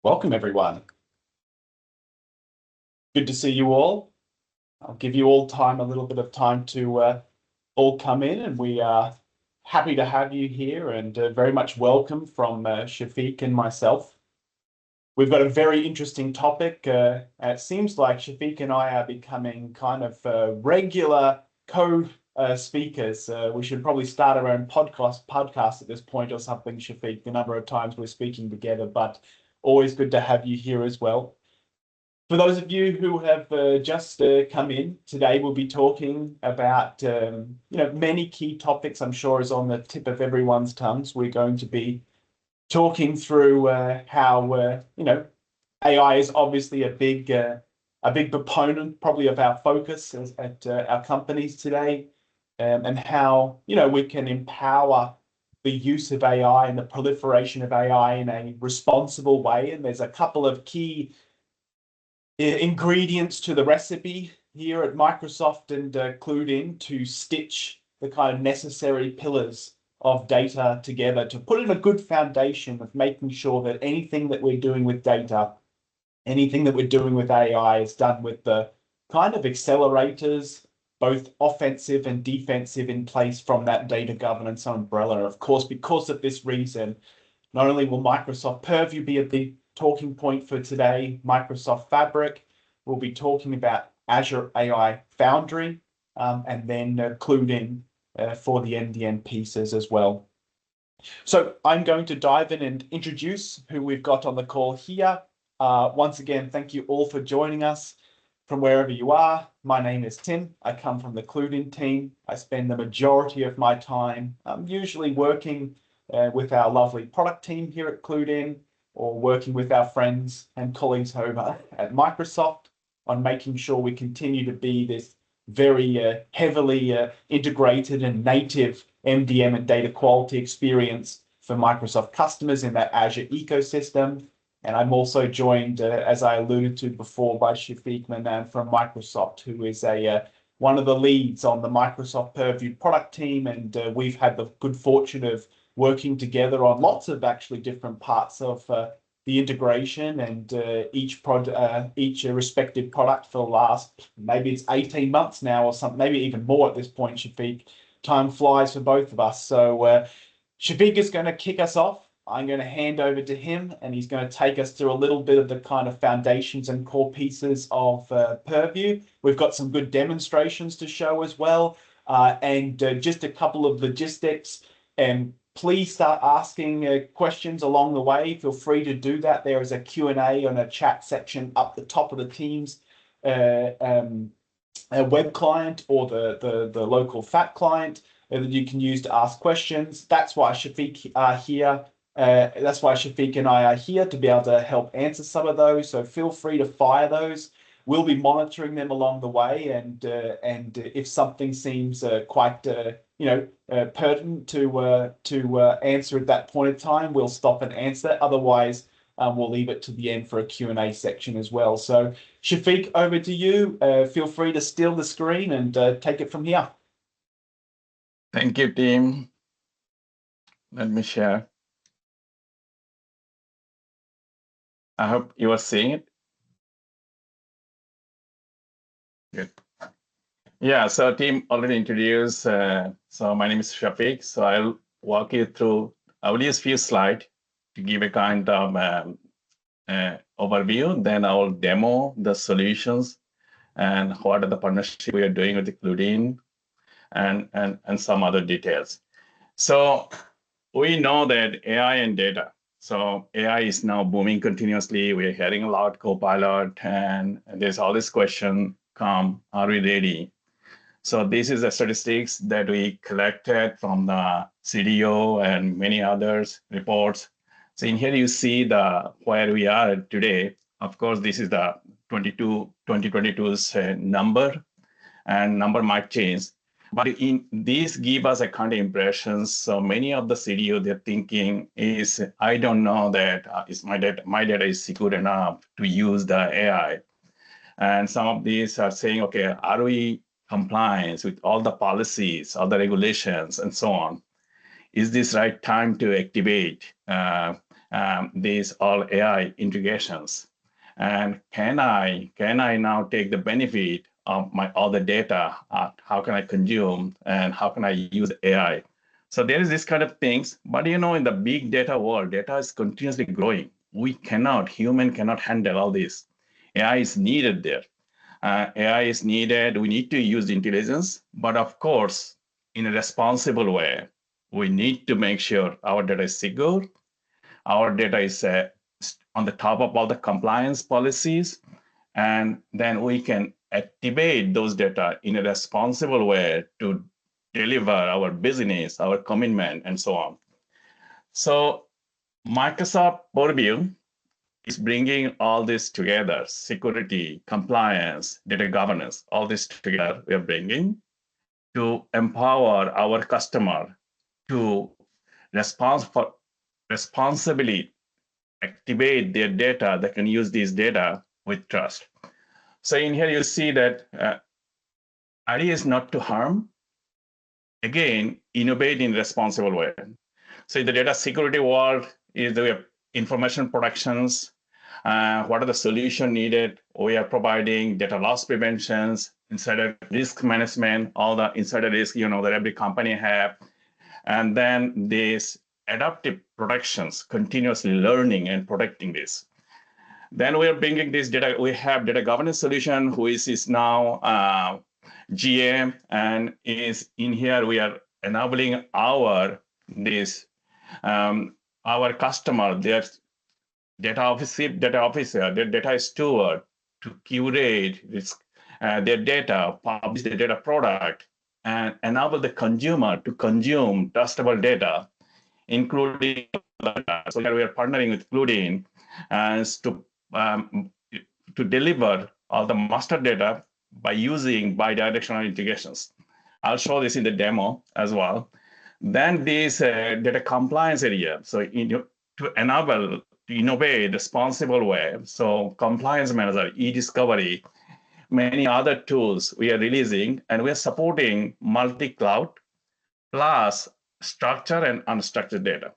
Welcome, everyone. Good to see you all. I'll give you all a little bit of time to all come in, and we are happy to have you here and very much welcome from Shafiq and myself. We've got a very interesting topic. It seems like Shafiq and I are becoming kind of regular co-speakers. We should probably start our own podcast at this point or something, Shafiq. The number of times we're speaking together, but always good to have you here as well. For those of you who have just come in, today we'll be talking about many key topics. I'm sure is on the tip of everyone's tongues. We're going to be talking through how AI is obviously a big proponent, probably of our focus at our companies today, and how we can empower the use of AI and the proliferation of AI in a responsible way. And there's a couple of key ingredients to the recipe here at Microsoft and CluedIn to stitch the kind of necessary pillars of data together to put in a good foundation of making sure that anything that we're doing with data, anything that we're doing with AI is done with the kind of accelerators, both offensive and defensive, in place from that data governance umbrella. Of course, because of this reason, not only will Microsoft Purview be a big talking point for today, Microsoft Fabric, we'll be talking about Azure AI Foundry, and then CluedIn for the end pieces as well. So I'm going to dive in and introduce who we've got on the call here. Once again, thank you all for joining us from wherever you are. My name is Tim. I come from the CluedIn team. I spend the majority of my time usually working with our lovely product team here at CluedIn, or working with our friends and colleagues over at Microsoft on making sure we continue to be this very heavily integrated and native MDM and data quality experience for Microsoft customers in that Azure ecosystem. And I'm also joined, as I alluded to before, by Shafiq Manan from Microsoft, who is one of the leads on the Microsoft Purview product team. And we've had the good fortune of working together on lots of actually different parts of the integration and each respective product for the last, maybe it's 18 months now or something, maybe even more at this point, Shafiq. Time flies for both of us. So Shafiq is going to kick us off. I'm going to hand over to him, and he's going to take us through a little bit of the kind of foundations and core pieces of Purview. We've got some good demonstrations to show as well, and just a couple of logistics. And please start asking questions along the way. Feel free to do that. There is a Q&A on a chat section up the top of the Teams web client, or the local FAT client that you can use to ask questions. That's why Shafiq are here. That's why Shafiq and I are here, to be able to help answer some of those. So feel free to fire those. We'll be monitoring them along the way, and if something seems quite pertinent to answer at that point in time, we'll stop and answer. Otherwise, we'll leave it to the end for a Q&A section as well. So Shafiq, over to you. Feel free to steal the screen and take it from here. Thank you, Tim. Let me share. I hope you are seeing it. Good. Yeah, so Tim already introduced. So my name is Shafiq. So I'll walk you through, I will use a few slides to give a kind of overview. Then I will demo the solutions and what are the partnerships we are doing with the CluedIn, and some other details. So we know that AI and data. So AI is now booming continuously. We're hearing a lot Copilot, and there's all this question come, are we ready? So this is the statistics that we collected from the CDO and many others reports. So in here you see where we are today. Of course, this is the 2022's number, and number might change. But these give us a kind of impressions. So many of the CDO, they're thinking is, I don't know that is my data is secure enough to use the AI. And some of these are saying, okay, are we compliance with all the policies, all the regulations, and so on? Is this right time to activate? And these all AI integrations? And can I now take the benefit of my all the data? How can I consume and how can I use AI? So there is this kind of things, but in the big data world, data is continuously growing. Human cannot handle all this. AI is needed there. AI is needed. We need to use intelligence, but of course, in a responsible way. We need to make sure our data is secure. Our data is on the top of all the compliance policies, and then we can activate those data in a responsible way to deliver our business, our commitment, and so on. So Microsoft Purview is bringing all this together: security, compliance, data governance, all this together we are bringing to empower our customer to responsibly activate their data. They can use these data with trust. So in here you see that idea is not to harm. Again, innovate in responsible way. So in the data security world is the information protections. What are the solution needed? We are providing data loss preventions, insider risk management, all the insider risk, that every company have. And then these adaptive protections, continuously learning and protecting this. Then we are bringing this data. We have data governance solution, which is now GA, and is in here. We are enabling our customer, their data officer, their data steward, to curate their data, publish the data product, and enable the consumer to consume trustable data, including so here we are partnering with CluedIn to deliver all the master data by using bidirectional integrations. I'll show this in the demo as well. Then this data compliance area. So to enable to innovate responsible way. So compliance manager, e-discovery, many other tools we are releasing, and we are supporting multi-cloud plus structured and unstructured data.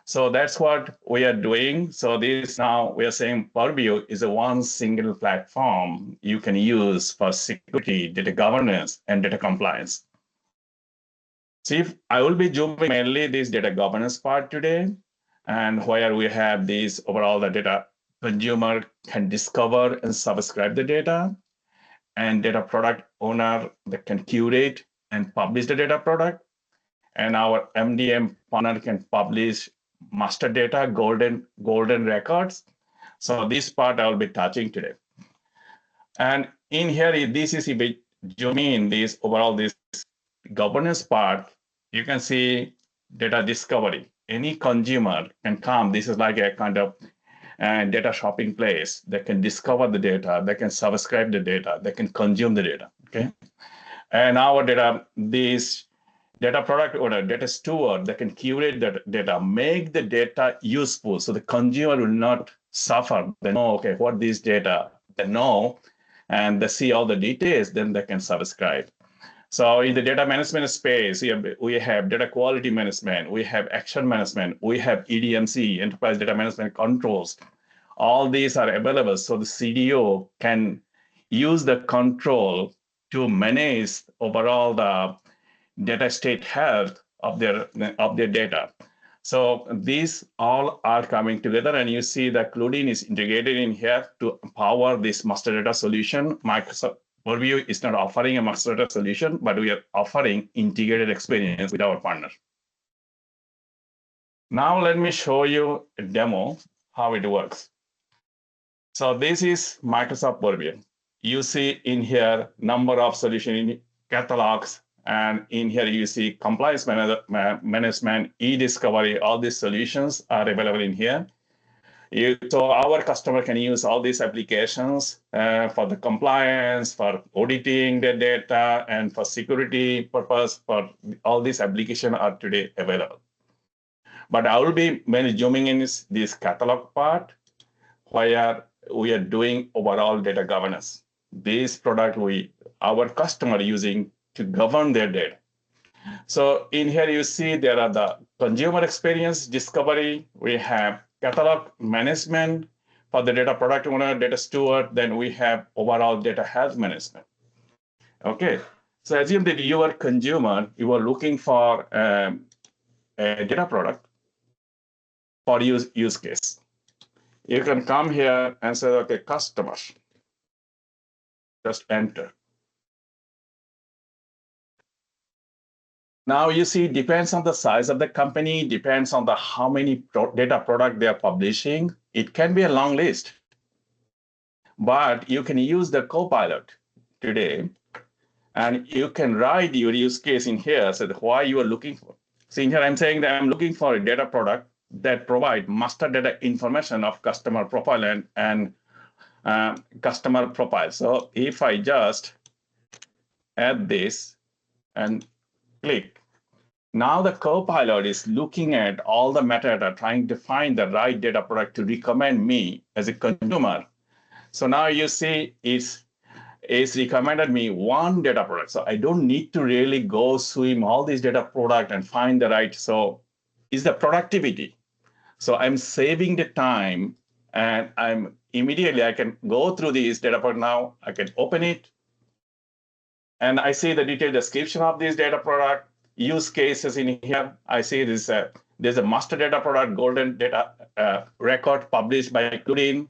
So that's what we are doing. So this now we are saying Purview is a one single platform you can use for security, data governance, and data compliance. See, I will be zooming mainly this data governance part today, and where we have this overall the data consumer can discover and subscribe the data, and data product owner that can curate and publish the data product, and our MDM partner can publish master data, golden records. So this part I will be touching today. And in here, this is if we zoom in this overall this governance part, you can see data discovery. Any consumer can come. This is like a kind of data shopping place. They can discover the data, they can subscribe the data, they can consume the data. Okay. And our data, this data product owner, data steward, they can curate the data, make the data useful so the consumer will not suffer. They know, okay, what this data, they know, and they see all the details, then they can subscribe. So in the data management space, we have data quality management, we have action management, we have EDMC, enterprise data management controls. All these are available. So the CDO can use the control to manage overall the data state health of their data. So these all are coming together, and you see that CluedIn is integrated in here to power this master data solution. Microsoft Purview is not offering a master data solution, but we are offering integrated experience with our partner. Now let me show you a demo how it works. So this is Microsoft Purview. You see in here number of solution catalogs, and in here you see compliance management, e-discovery. All these solutions are available in here. So our customer can use all these applications for the compliance, for auditing the data, and for security purpose. For all these applications are today available. But I will be mainly zooming in this catalog part, where we are doing overall data governance. This product our customer using to govern their data. So in here you see there are the consumer experience discovery. We have catalog management for the data product owner, data steward, then we have overall data health management. Okay, so assume that you are consumer, you are looking for a data product for use case. You can come here and say, okay, customer, just enter. Now you see, depends on the size of the company, depends on the how many data product they are publishing. It can be a long list, but you can use the Copilot today, and you can write your use case in here, so why you are looking for. See in here, I'm saying that I'm looking for a data product that provide master data information of customer profile and customer profile. So if I just add this and click, now the Copilot is looking at all the metadata, trying to find the right data product to recommend me as a consumer. So now you see it's recommended me one data product. So I don't need to really go swim all these data product and find the right. So it's the productivity. So I'm saving the time, and I can go through these data product now. I can open it, and I see the detailed description of this data product, use cases in here. I see this, there's a master data product, golden data record published by CluedIn,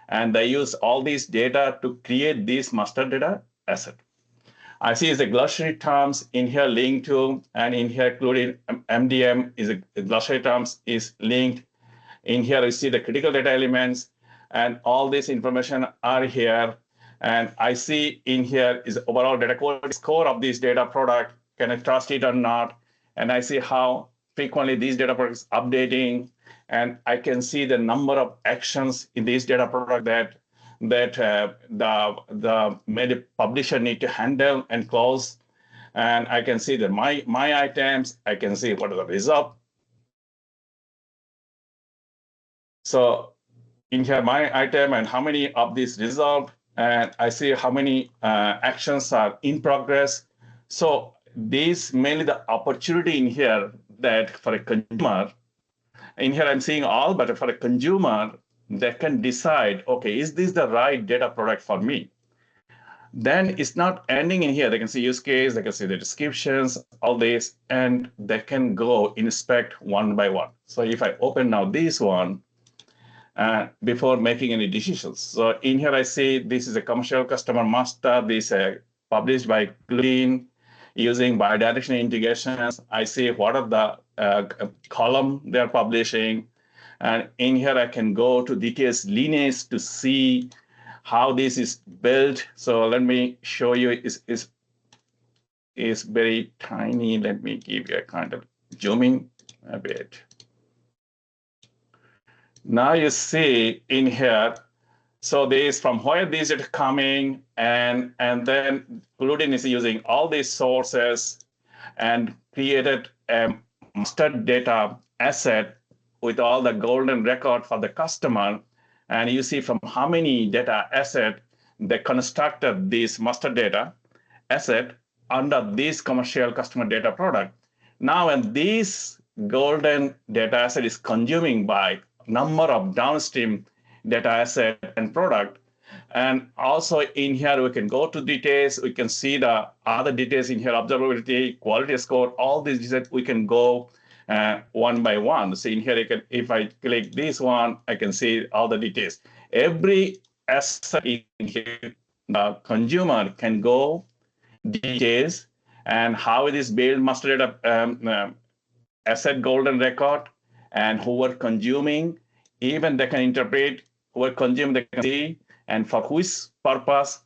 and they use all these data to create this master data asset. I see the glossary terms in here linked to, and in here CluedIn MDM is a glossary terms is linked. In here, you see the critical data elements, and all this information are here. And I see in here is overall data quality score of this data product. Can I trust it or not? And I see how frequently these data products updating. And I can see the number of actions in this data product that the publisher need to handle and close. And I can see that my items, I can see what are the result. So in here, my item and how many of these resolved, and I see how many actions are in progress. So this mainly the opportunity in here that for a consumer, in here I'm seeing all, but for a consumer, they can decide, okay, is this the right data product for me? Then it's not ending in here. They can see use case, they can see the descriptions, all this, and they can go inspect one by one. So if I open now this one, before making any decisions. So in here, I see this is a commercial customer master. This published by CluedIn using bidirectional integrations. I see what are the column they're publishing. And in here, I can go to details lineage to see how this is built. So let me show you. Is very tiny. Let me give you a kind of zooming a bit. Now you see in here, so this from where these are coming, and then CluedIn is using all these sources and created a master data asset with all the golden record for the customer. And you see from how many data asset they constructed this master data asset under this commercial customer data product. Now, when this golden data asset is consuming by number of downstream data asset and product. And also in here, we can go to details. We can see the other details in here, observability, quality score, all these details. We can go one by one. So in here, you can, if I click this one, I can see all the details. Every asset in here, the consumer can go details and how it is built, master data asset golden record, and who were consuming. Even they can interpret who were consuming, they can see, and for which purpose.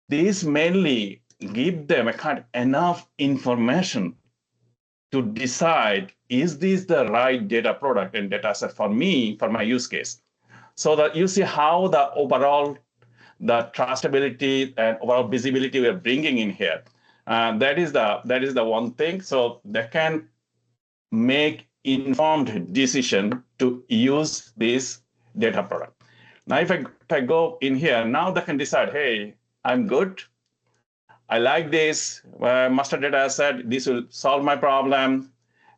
These mainly give them a kind of enough information to decide, is this the right data product and data set for me, for my use case? So that you see how the overall, the trustability and overall visibility we're bringing in here. That is the one thing. So they can make informed decision to use this data product. Now, if I go in here, now they can decide, hey, I'm good. I like this master data asset. This will solve my problem.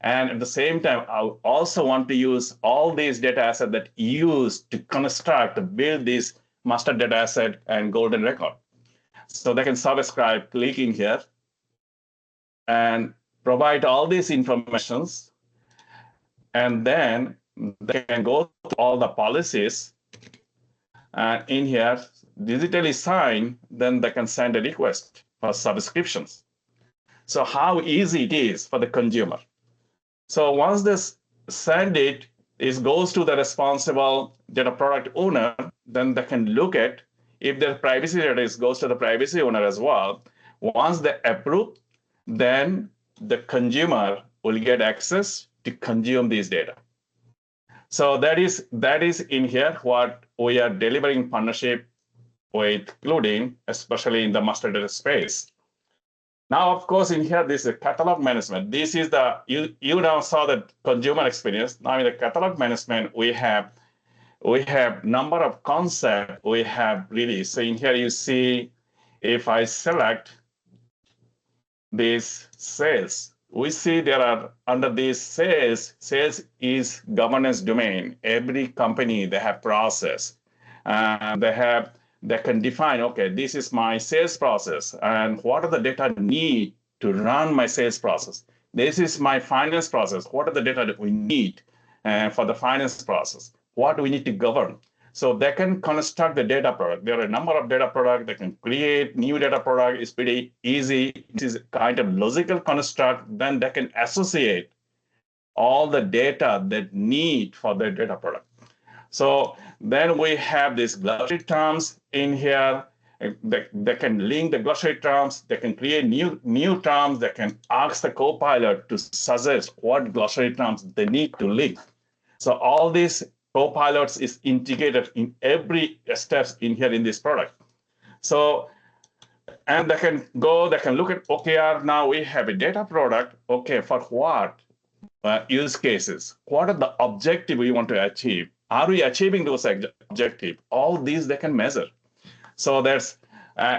And at the same time, I also want to use all these data assets that used to construct, to build this master data asset and golden record. So they can subscribe, click in here, and provide all these informations. And then they can go to all the policies and in here, digitally sign, then they can send a request for subscriptions. So how easy it is for the consumer. So once this send it, it goes to the responsible data product owner, then they can look at if their privacy data goes to the privacy owner as well. Once they approve, then the consumer will get access to consume these data. So that is in here what we are delivering in partnership with CluedIn, especially in the master data space. Now, of course, in here, this is catalog management. This is the, you now saw the consumer experience. Now in the catalog management, we have number of concepts we have released. So in here you see, if I select these sales, we see there are under these sales is governance domain. Every company, they have process. They can define, okay, this is my sales process and what are the data need to run my sales process. This is my finance process. What are the data that we need for the finance process? What do we need to govern? So they can construct the data product. There are a number of data products. They can create new data product. It's pretty easy. It is kind of logical construct. Then they can associate all the data that need for their data product. So then we have these glossary terms in here. They can link the glossary terms. They can create new terms. They can ask the Copilot to suggest what glossary terms they need to link. So all these Copilots is integrated in every steps in here in this product. So, and they can look at OKR. Now we have a data product. Okay, for what use cases? What are the objective we want to achieve? Are we achieving those objectives? All these they can measure. So there's,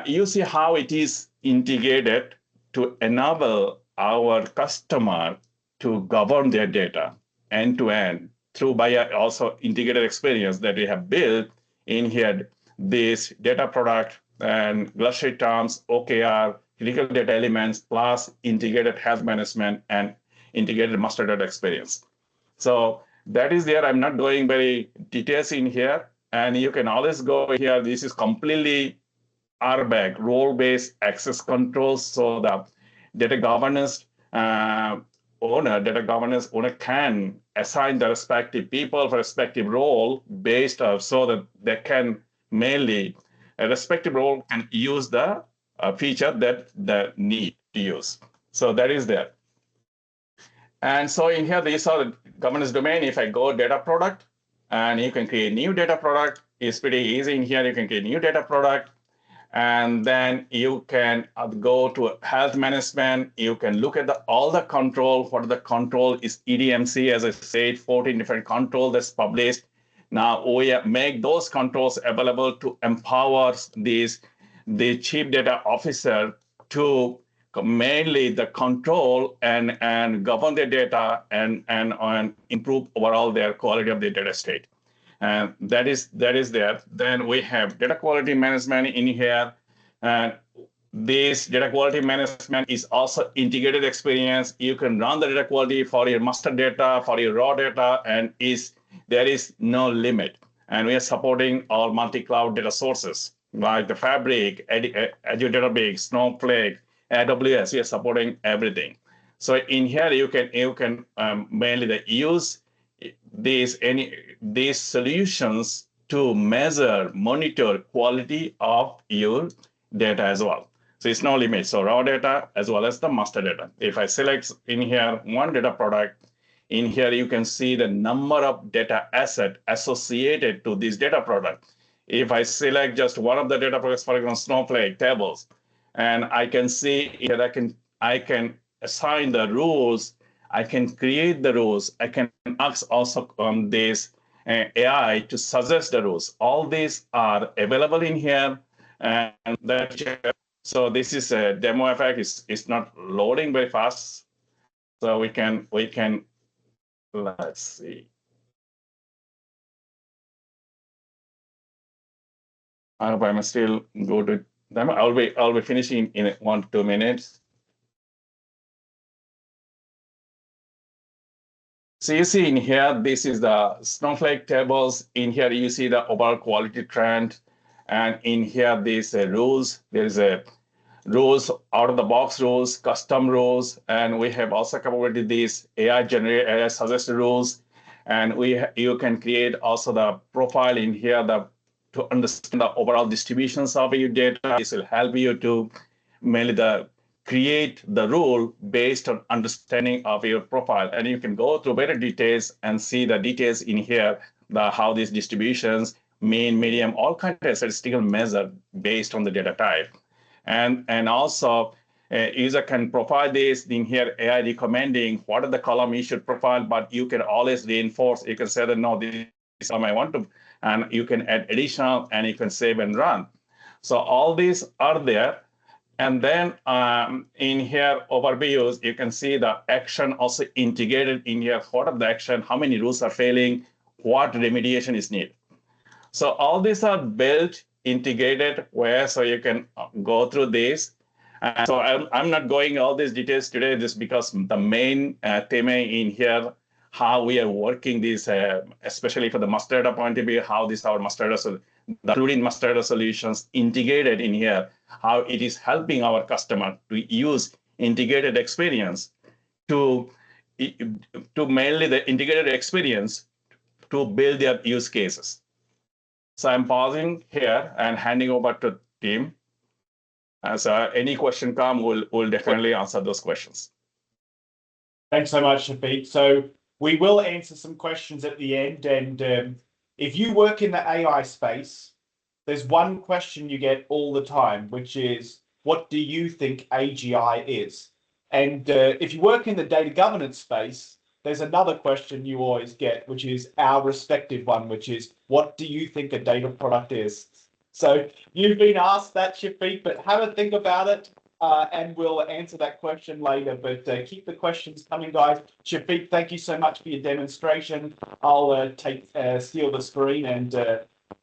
you see how it is integrated to enable our customer to govern their data end to end through by also integrated experience that we have built in here, this data product and glossary terms, OKR, critical data elements, plus integrated health management and integrated master data experience. So that is there. I'm not going very details in here. And you can always go here. This is completely RBAC, role-based access controls. So the data governance owner can assign the respective people for respective role based on, so that they can mainly, a respective role can use the feature that they need to use. So that is there. And so in here, these are the governance domain. If I go data product, and you can create new data product, it's pretty easy in here. You can create new data product. And then you can go to health management. You can look at all the control. What the control is EDMC, as I said, 14 different control that's published. Now we make those controls available to empower the chief data officer to mainly the control and govern their data and improve overall their quality of the data state. And that is there. Then we have data quality management in here. And this data quality management is also integrated experience. You can run the data quality for your master data, for your raw data, and there is no limit. And we are supporting all multi-cloud data sources like the Fabric, Azure Database, Snowflake, AWS. We are supporting everything. So in here you can mainly use these solutions to measure, monitor quality of your data as well. So it's no limit. So raw data as well as the master data. If I select in here one data product, in here you can see the number of data asset associated to this data product. If I select just one of the data products, for example, Snowflake tables, and I can see here I can assign the rules. I can create the rules. I can ask also this AI to suggest the rules. All these are available in here. And so this is a demo effect. It's not loading very fast. So we can, let's see. I hope I'm still go to them. I'll be finishing in 1 to 2 minutes. So you see in here, this is the Snowflake tables. In here, you see the overall quality trend. And in here, these rules. There is a rules, out of the box rules, custom rules, and we have also capability these AI generate AI suggested rules. And you can create also the profile in here to understand the overall distributions of your data. This will help you to mainly create the rule based on understanding of your profile. And you can go through better details and see the details in here, how these distributions, mean, medium, all kinds of statistical measure based on the data type. And also, user can profile this in here, AI recommending what are the column you should profile, but you can always reinforce. You can say that, no, this is column I want to, and you can add additional, and you can save and run. So all these are there. And then in here, overviews, you can see the action also integrated in here. What are the action? How many rules are failing? What remediation is needed? So all these are built, integrated, where so you can go through this. And so I'm not going all these details today, just because the main theme in here, how we are working this, especially for the master data point of view, how this our master data, the CluedIn master data solutions integrated in here, how it is helping our customer to use integrated experience to mainly the integrated experience to build their use cases. So I'm pausing here and handing over to Tim. So any question come, we'll definitely answer those questions. Thanks so much, Shafiq. So we will answer some questions at the end. And if you work in the AI space, there's one question you get all the time, which is, what do you think AGI is? And if you work in the data governance space, there's another question you always get, which is our respective one, which is, what do you think a data product is? So you've been asked that, Shafiq, but have a think about it. And we'll answer that question later, but keep the questions coming, guys. Shafiq, thank you so much for your demonstration. I'll steal the screen and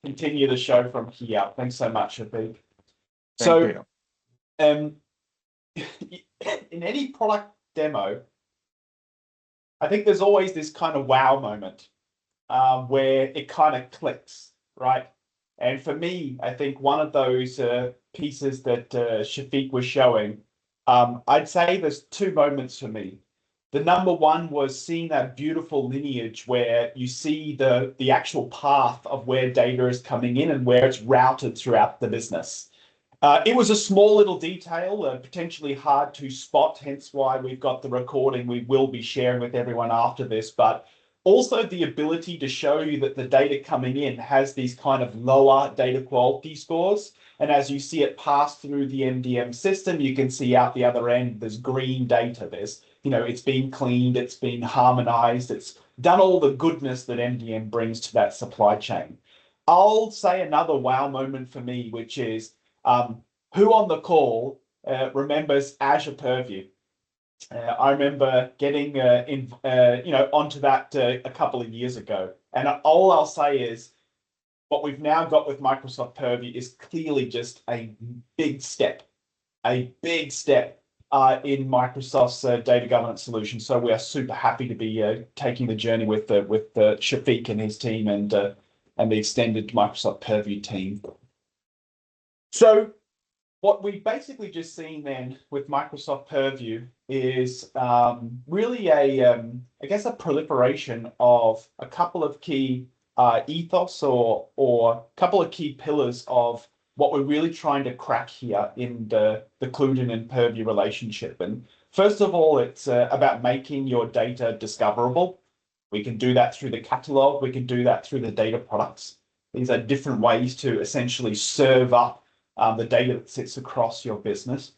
continue the show from here. Thanks so much, Shafiq. So, in any product demo, I think there's always this kind of wow moment where it kind of clicks, right? And for me, I think one of those pieces that Shafiq was showing, I'd say there's two moments for me. The number one was seeing that beautiful lineage where you see the actual path of where data is coming in and where it's routed throughout the business. It was a small little detail, potentially hard to spot, hence why we've got the recording we will be sharing with everyone after this, but also the ability to show you that the data coming in has these kind of lower data quality scores. And as you see it pass through the MDM system, you can see out the other end, there's green data. There's, it's been cleaned, it's been harmonized, it's done all the goodness that MDM brings to that supply chain. I'll say another wow moment for me, which is who on the call remembers Azure Purview? I remember getting onto that a couple of years ago. And all I'll say is what we've now got with Microsoft Purview is clearly just a big step in Microsoft's data governance solution. So we are super happy to be taking the journey with Shafiq and his team and the extended Microsoft Purview team. So what we've basically just seen then with Microsoft Purview is really I guess a proliferation of a couple of key ethos or a couple of key pillars of what we're really trying to crack here in the CluedIn and Purview relationship. And first of all, it's about making your data discoverable. We can do that through the catalog. We can do that through the data products. These are different ways to essentially serve up the data that sits across your business.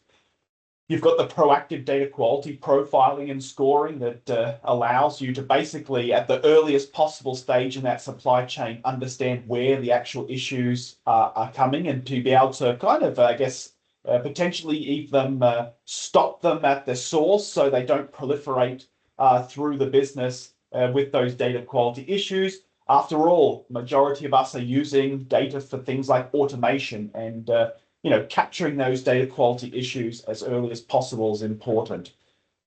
You've got the proactive data quality profiling and scoring that allows you to basically, at the earliest possible stage in that supply chain, understand where the actual issues are coming and to be able to kind of, I guess, potentially even stop them at the source so they don't proliferate through the business with those data quality issues. After all, majority of us are using data for things like automation, and capturing those data quality issues as early as possible is important.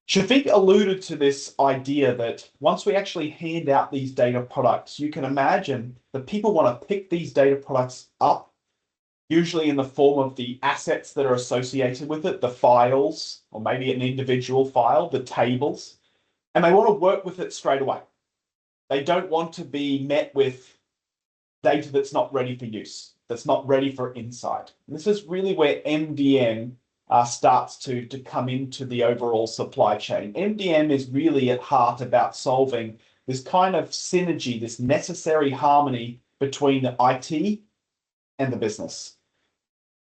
Shafiq alluded to this idea that once we actually hand out these data products, you can imagine that people want to pick these data products up, usually in the form of the assets that are associated with it, the files, or maybe an individual file, the tables, and they want to work with it straight away. They don't want to be met with data that's not ready for use, that's not ready for insight. And this is really where MDM starts to come into the overall supply chain. MDM is really at heart about solving this kind of synergy, this necessary harmony between the IT and the business.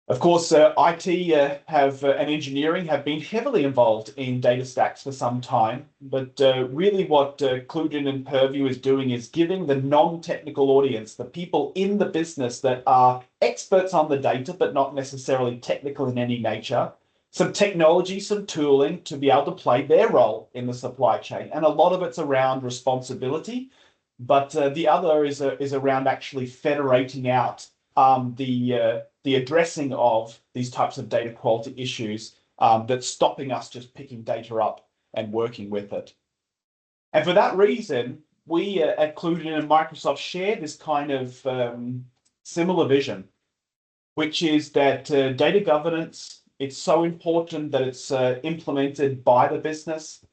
Of course, IT and engineering have been heavily involved in data stacks for some time, but really what CluedIn and Purview is doing is giving the non-technical audience, the people in the business that are experts on the data, but not necessarily technical in any nature, some technology, some tooling to be able to play their role in the supply chain. And a lot of it's around responsibility, but the other is around actually federating out the addressing of these types of data quality issues that's stopping us just picking data up and working with it. And for that reason, we at CluedIn and Microsoft share this kind of similar vision, which is that data governance, it's so important that it's implemented by the business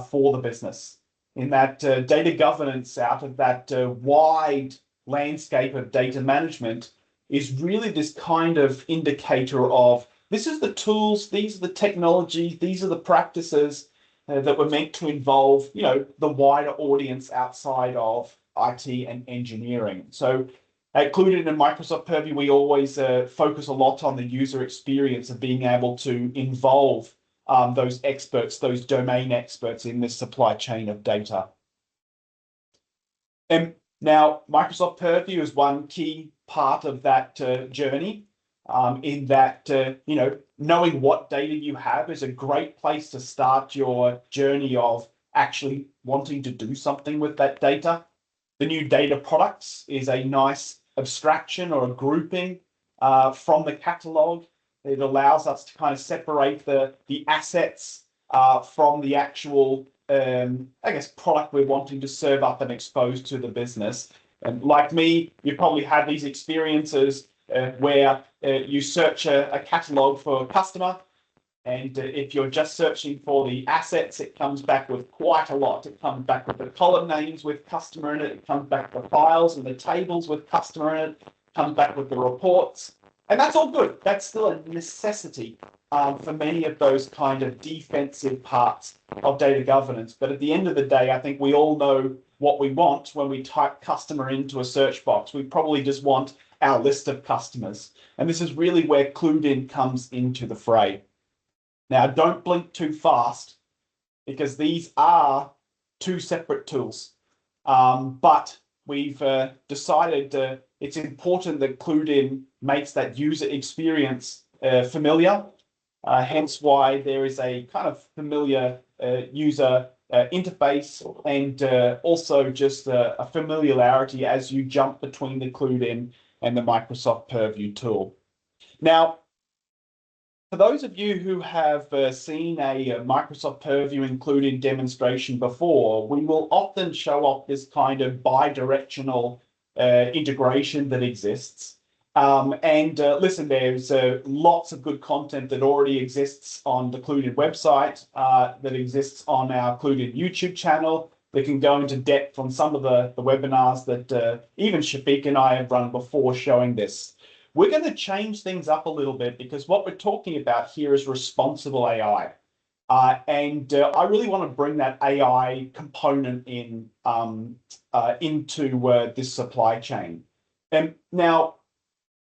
for the business. In that data governance out of that wide landscape of data management is really this kind of indicator of this is the tools, these are the technologies, these are the practices that were meant to involve, the wider audience outside of IT and engineering. So at CluedIn and Microsoft Purview, we always focus a lot on the user experience of being able to involve those experts, those domain experts in this supply chain of data. And now, Microsoft Purview is one key part of that journey, in that, knowing what data you have is a great place to start your journey of actually wanting to do something with that data. The new data products is a nice abstraction or a grouping from the catalog. It allows us to kind of separate the assets from the actual product we're wanting to serve up and expose to the business. And like me, you probably had these experiences where you search a catalog for a customer, and if you're just searching for the assets, it comes back with quite a lot. It comes back with the column names with customer in it. It comes back with the files and the tables with customer in it. It comes back with the reports. And that's all good. That's still a necessity for many of those kind of defensive parts of data governance. But at the end of the day, I think we all know what we want when we type customer into a search box. We probably just want our list of customers. And this is really where CluedIn comes into the fray. Now, don't blink too fast, because these are two separate tools. But we've decided it's important that CluedIn makes that user experience familiar, hence why there is a kind of familiar user interface, and also just a familiarity as you jump between the CluedIn and the Microsoft Purview tool. Now, for those of you who have seen a Microsoft Purview and CluedIn demonstration before, we will often show off this kind of bi-directional integration that exists. Listen, there's lots of good content that already exists on the CluedIn website, that exists on our CluedIn YouTube channel, that can go into depth on some of the webinars that even Shafiq and I have run before showing this. We're going to change things up a little bit, because what we're talking about here is responsible AI. And I really want to bring that AI component in into this supply chain. And now,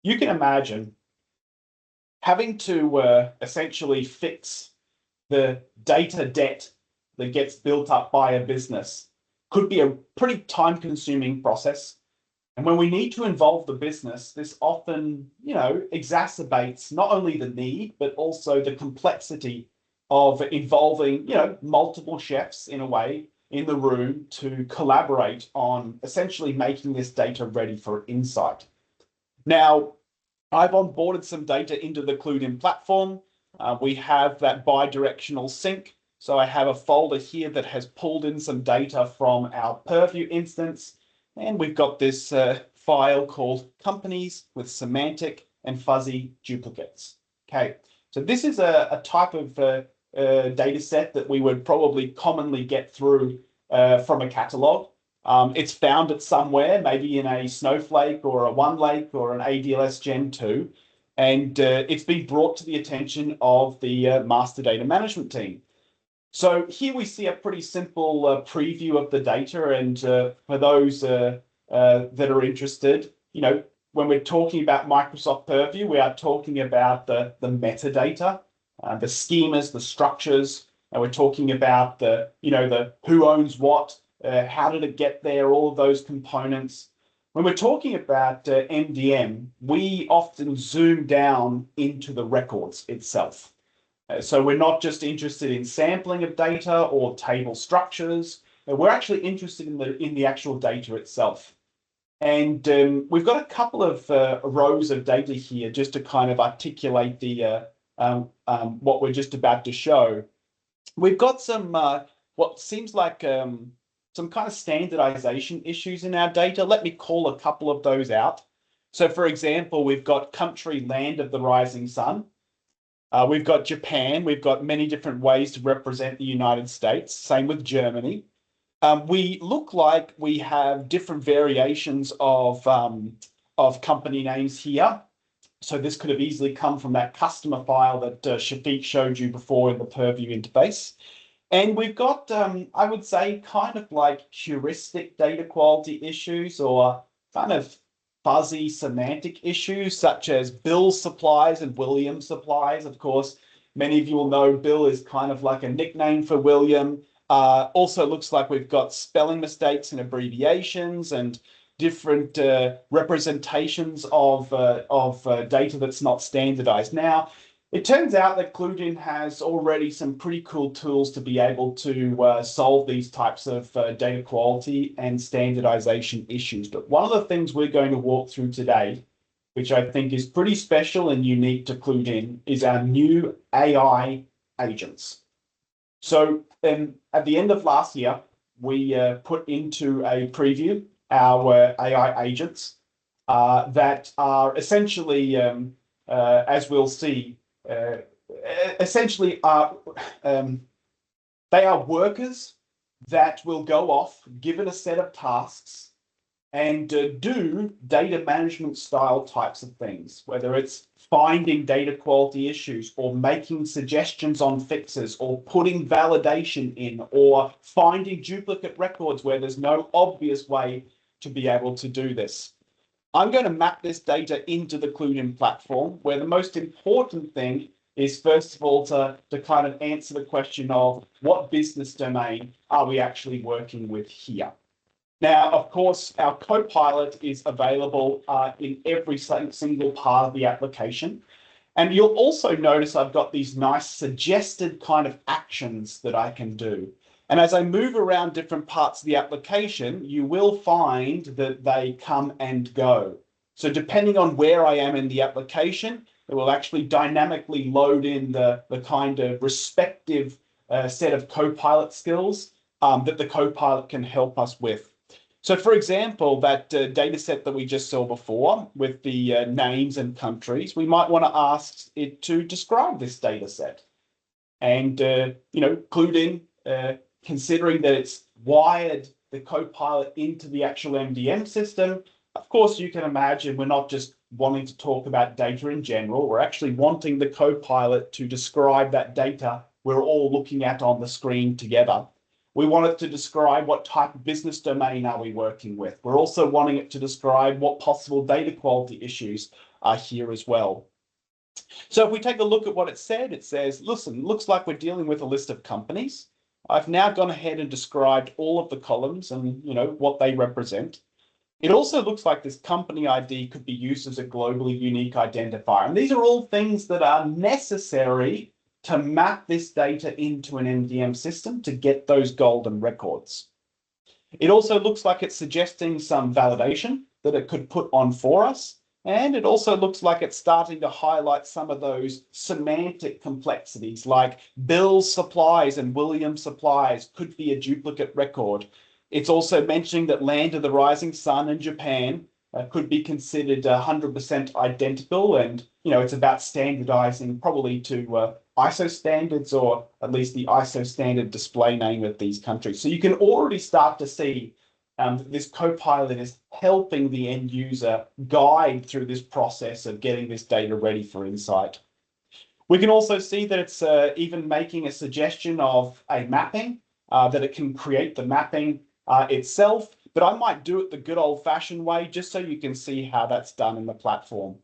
you can imagine having to essentially fix the data debt that gets built up by a business could be a pretty time-consuming process. And when we need to involve the business, this often, exacerbates not only the need, but also the complexity of involving, multiple chefs in a way in the room to collaborate on essentially making this data ready for insight. Now, I've onboarded some data into the CluedIn platform. We have that bi-directional sync. So I have a folder here that has pulled in some data from our Purview instance. And we've got this file called companies with semantic and fuzzy duplicates. Okay, so this is a type of data set that we would probably commonly get through from a catalog. It's found it somewhere, maybe in a Snowflake or a OneLake or an ADLS Gen 2, and it's been brought to the attention of the master data management team. So here we see a pretty simple preview of the data, and for those that are interested, when we're talking about Microsoft Purview, we are talking about the metadata, the schemas, the structures, and we're talking about the who owns what, how did it get there, all of those components. When we're talking about MDM, we often zoom down into the records itself. So we're not just interested in sampling of data or table structures. We're actually interested in the actual data itself. And we've got a couple of rows of data here just to kind of articulate the what we're just about to show. We've got some what seems like some kind of standardization issues in our data. Let me call a couple of those out. So for example, we've got country land of the rising sun. We've got Japan. We've got many different ways to represent the United States. Same with Germany. We look like we have different variations of company names here. So this could have easily come from that customer file that Shafiq showed you before in the Purview interface. And we've got, I would say, kind of like heuristic data quality issues or kind of fuzzy semantic issues such as Bill supplies and William supplies. Of course, many of you will know Bill is kind of like a nickname for William. Also looks like we've got spelling mistakes and abbreviations and different representations of data that's not standardized. Now, it turns out that CluedIn has already some pretty cool tools to be able to solve these types of data quality and standardization issues. But one of the things we're going to walk through today, which I think is pretty special and unique to CluedIn, is our new AI agents. So at the end of last year, we put into a preview our AI agents that are essentially, as we'll see, essentially they are workers that will go off given a set of tasks and do data management style types of things, whether it's finding data quality issues or making suggestions on fixes or putting validation in or finding duplicate records where there's no obvious way to be able to do this. I'm going to map this data into the CluedIn platform, where the most important thing is, first of all, to kind of answer the question of what business domain are we actually working with here. Now, of course, our Copilot is available in every single part of the application. And you'll also notice I've got these nice suggested kind of actions that I can do. And as I move around different parts of the application, you will find that they come and go. So depending on where I am in the application, it will actually dynamically load in the kind of respective set of Copilot skills that the Copilot can help us with. So for example, that data set that we just saw before with the names and countries, we might want to ask it to describe this data set. And, CluedIn, considering that it's wired the Copilot into the actual MDM system, of course, you can imagine we're not just wanting to talk about data in general. We're actually wanting the Copilot to describe that data we're all looking at on the screen together. We want it to describe what type of business domain are we working with. We're also wanting it to describe what possible data quality issues are here as well. So if we take a look at what it says, listen, looks like we're dealing with a list of companies. I've now gone ahead and described all of the columns and what they represent. It also looks like this company ID could be used as a globally unique identifier. And these are all things that are necessary to map this data into an MDM system to get those golden records. It also looks like it's suggesting some validation that it could put on for us. And it also looks like it's starting to highlight some of those semantic complexities, like Bill's supplies and William's supplies could be a duplicate record. It's also mentioning that Land of the Rising Sun in Japan could be considered 100% identical. And, it's about standardizing probably to ISO standards, or at least the ISO standard display name of these countries. So you can already start to see this Copilot is helping the end user guide through this process of getting this data ready for insight. We can also see that it's even making a suggestion of a mapping, that it can create the mapping itself, but I might do it the good old-fashioned way just so you can see how that's done in the platform.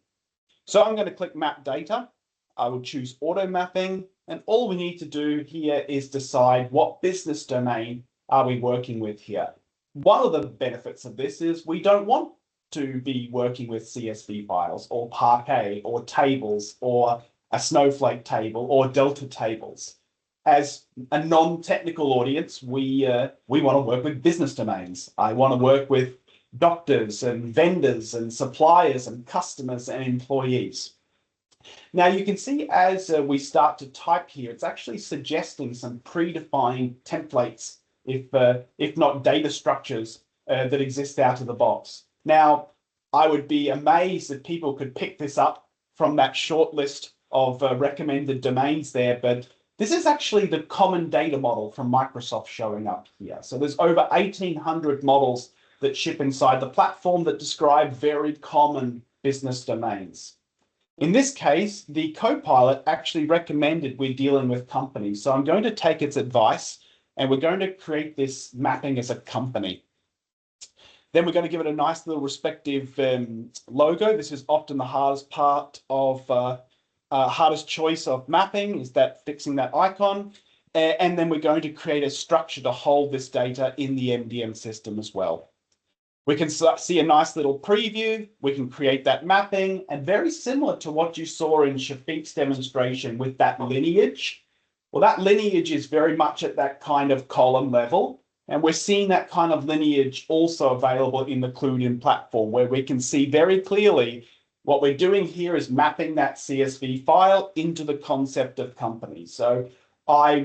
So I'm going to click Map Data. I will choose Auto Mapping, and all we need to do here is decide what business domain are we working with here. One of the benefits of this is we don't want to be working with CSV files or Parquet or tables or a Snowflake table or Delta tables. As a non-technical audience, we want to work with business domains. I want to work with doctors and vendors and suppliers and customers and employees. Now you can see as we start to type here, it's actually suggesting some predefined templates, if not data structures that exist out of the box. Now, I would be amazed if people could pick this up from that short list of recommended domains there, but this is actually the common data model from Microsoft showing up here. So there's over 1,800 models that ship inside the platform that describe very common business domains. In this case, the Copilot actually recommended we're dealing with companies. So I'm going to take its advice, and we're going to create this mapping as a company. Then we're going to give it a nice little respective logo. This is often the hardest part of hardest choice of mapping, is that fixing that icon. And then we're going to create a structure to hold this data in the MDM system as well. We can see a nice little preview. We can create that mapping, and very similar to what you saw in Shafiq's demonstration with that lineage. Well, that lineage is very much at that kind of column level. And we're seeing that kind of lineage also available in the CluedIn platform, where we can see very clearly what we're doing here is mapping that CSV file into the concept of company. So I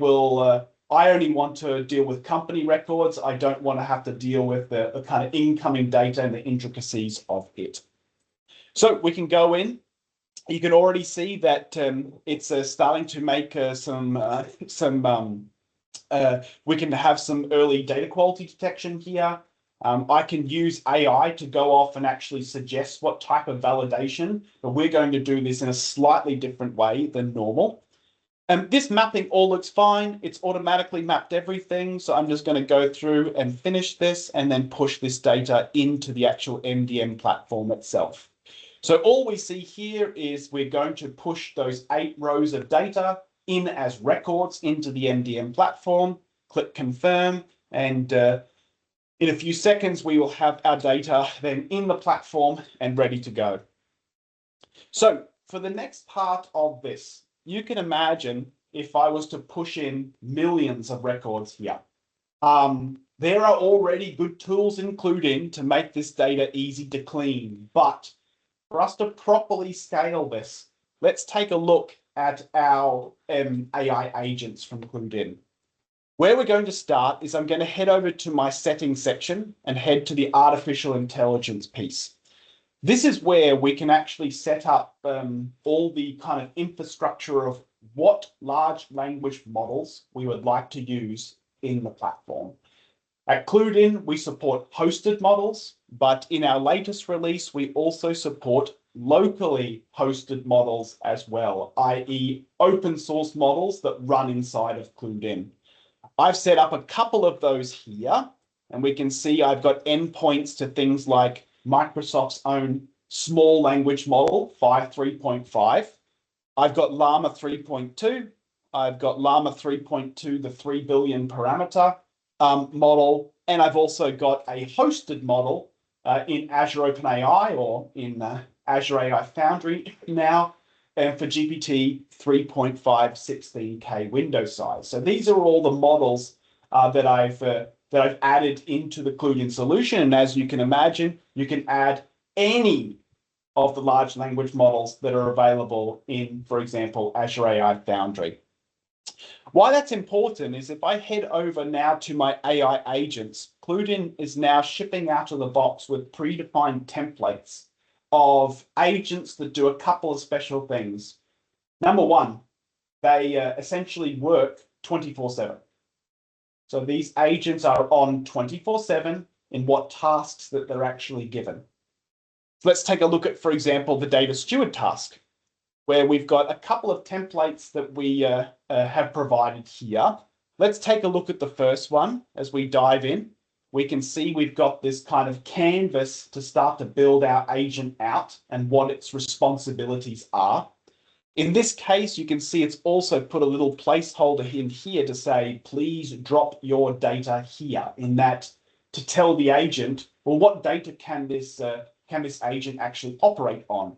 only want to deal with company records. I don't want to have to deal with the kind of incoming data and the intricacies of it. So we can go in. You can already see that it's starting to make we can have some early data quality detection here. I can use AI to go off and actually suggest what type of validation, but we're going to do this in a slightly different way than normal. This mapping all looks fine. It's automatically mapped everything. So I'm just going to go through and finish this and then push this data into the actual MDM platform itself. So all we see here is we're going to push those 8 rows of data in as records into the MDM platform. Click confirm, and in a few seconds, we will have our data then in the platform and ready to go. So for the next part of this, you can imagine if I was to push in millions of records here. There are already good tools in CluedIn to make this data easy to clean, but for us to properly scale this, let's take a look at our AI agents from CluedIn. Where we're going to start is I'm going to head over to my settings section and head to the artificial intelligence piece. This is where we can actually set up all the kind of infrastructure of what large language models we would like to use in the platform. At CluedIn, we support hosted models, but in our latest release, we also support locally hosted models as well, i.e. open source models that run inside of CluedIn. I've set up a couple of those here, and we can see I've got endpoints to things like Microsoft's own small language model, 3.5. I've got Llama 3.2. I've got Llama 3.2, the 3 billion parameter model, and I've also got a hosted model in Azure OpenAI or in Azure AI Foundry now, and for GPT 3.5 16K window size. So these are all the models that I've added into the CluedIn solution. And as you can imagine, you can add any of the large language models that are available in, for example, Azure AI Foundry. Why that's important is if I head over now to my AI agents, CluedIn is now shipping out of the box with predefined templates of agents that do a couple of special things. Number one, they essentially work 24/7. So these agents are on 24/7 in what tasks that they're actually given. So let's take a look at, for example, the data steward task, where we've got a couple of templates that we have provided here. Let's take a look at the first one as we dive in. We can see we've got this kind of canvas to start to build our agent out and what its responsibilities are. In this case, you can see it's also put a little placeholder in here to say, please drop your data here, in that to tell the agent, well, what data can this agent actually operate on?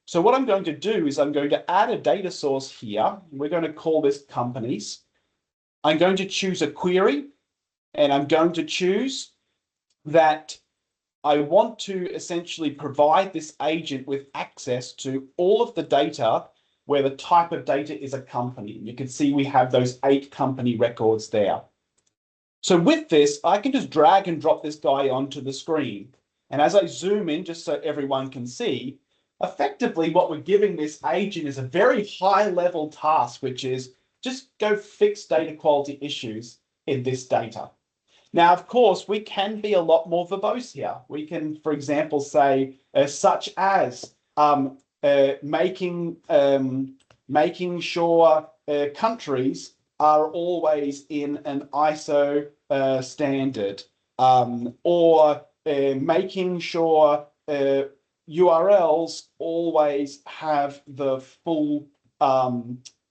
So what I'm going to do is I'm going to add a data source here. We're going to call this companies. I'm going to choose a query, and I'm going to choose that I want to essentially provide this agent with access to all of the data where the type of data is a company. You can see we have those 8 company records there. So with this, I can just drag and drop this guy onto the screen. And as I zoom in, just so everyone can see, effectively what we're giving this agent is a very high level task, which is just go fix data quality issues in this data. Now, of course, we can be a lot more verbose here. We can, for example, say such as making sure countries are always in an ISO standard, or making sure URLs always have the full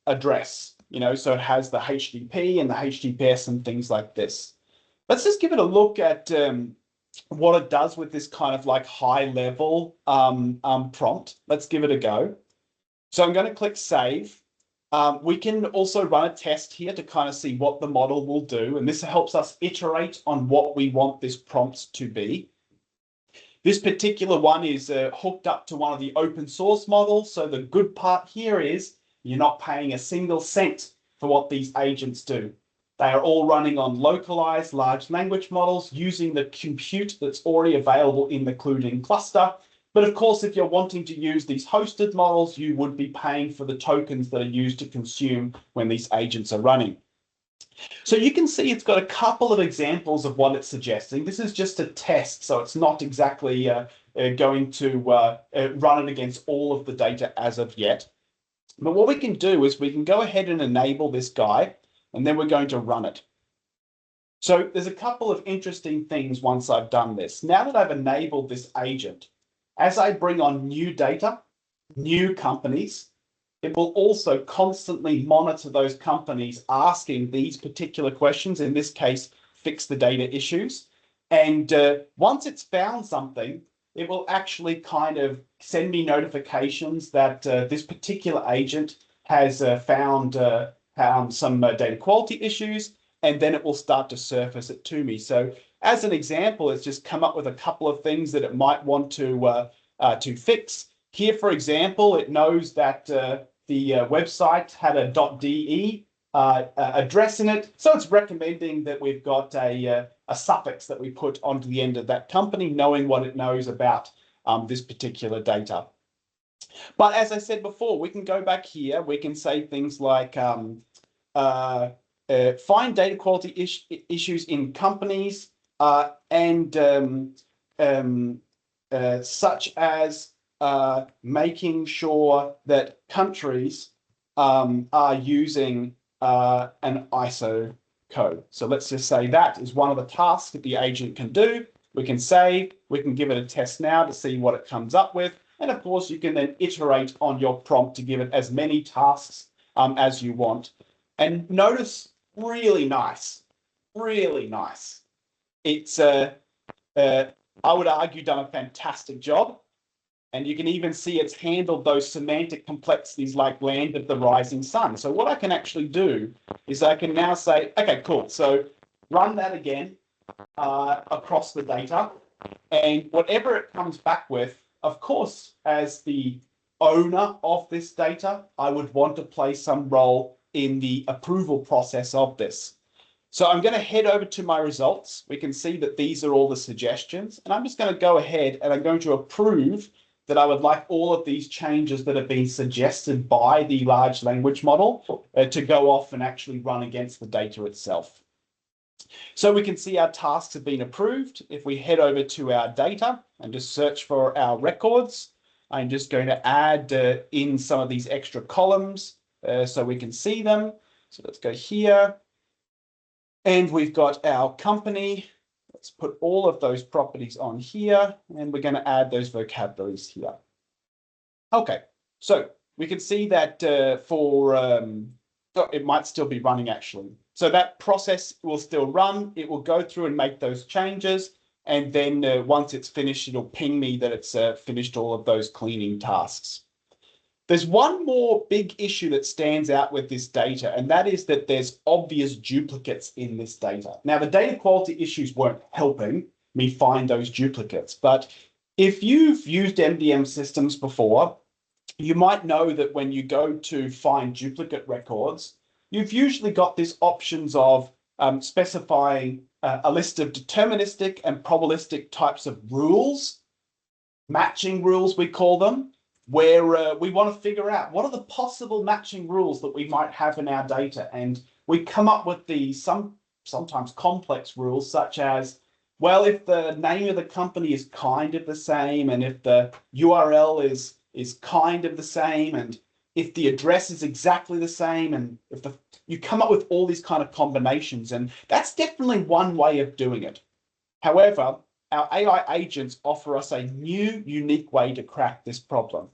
address, so it has the HTTP and the HTTPS and things like this. Let's just give it a look at what it does with this kind of like high level prompt. Let's give it a go. So I'm going to click save. We can also run a test here to kind of see what the model will do. And this helps us iterate on what we want this prompt to be. This particular one is hooked up to one of the open source models. So the good part here is you're not paying a single cent for what these agents do. They are all running on localized large language models using the compute that's already available in the CluedIn cluster. But of course, if you're wanting to use these hosted models, you would be paying for the tokens that are used to consume when these agents are running. So you can see it's got a couple of examples of what it's suggesting. This is just a test, so it's not exactly going to run it against all of the data as of yet. But what we can do is we can go ahead and enable this guy, and then we're going to run it. So there's a couple of interesting things once I've done this. Now that I've enabled this agent, as I bring on new data, new companies, it will also constantly monitor those companies asking these particular questions, in this case, fix the data issues. And once it's found something, it will actually kind of send me notifications that this particular agent has found some data quality issues, and then it will start to surface it to me. So as an example, it's just come up with a couple of things that it might want to fix. Here, for example, it knows that the website had a .de address in it, so it's recommending that we've got a suffix that we put onto the end of that company, knowing what it knows about this particular data. But as I said before, we can go back here. We can say things like find data quality issues in companies and such as making sure that countries are using an ISO code. So let's just say that is one of the tasks that the agent can do. We can save, we can give it a test now to see what it comes up with. And of course, you can then iterate on your prompt to give it as many tasks as you want. And notice, really nice, really nice. It's I would argue, done a fantastic job. And you can even see it's handled those semantic complexities like land of the rising sun. So what I can actually do is I can now say, okay, cool. So run that again across the data. And whatever it comes back with, of course, as the owner of this data, I would want to play some role in the approval process of this. So I'm going to head over to my results. We can see that these are all the suggestions. And I'm just going to go ahead and I'm going to approve that I would like all of these changes that have been suggested by the large language model to go off and actually run against the data itself. So we can see our tasks have been approved. If we head over to our data and just search for our records, I'm just going to add in some of these extra columns so we can see them. So let's go here. And we've got our company. Let's put all of those properties on here, and we're going to add those vocabularies here. Okay, so we can see that it might still be running actually. So that process will still run. It will go through and make those changes. And then once it's finished, it'll ping me that it's finished all of those cleaning tasks. There's one more big issue that stands out with this data, and that is that there's obvious duplicates in this data. Now, the data quality issues weren't helping me find those duplicates, but if you've used MDM systems before, you might know that when you go to find duplicate records, you've usually got these options of specifying a list of deterministic and probabilistic types of rules, matching rules we call them, where we want to figure out what are the possible matching rules that we might have in our data. And we come up with these sometimes complex rules, such as, well, if the name of the company is kind of the same, and if the URL is kind of the same, and if the address is exactly the same, and if you come up with all these kind of combinations, and that's definitely one way of doing it. However, our AI agents offer us a new, unique way to crack this problem.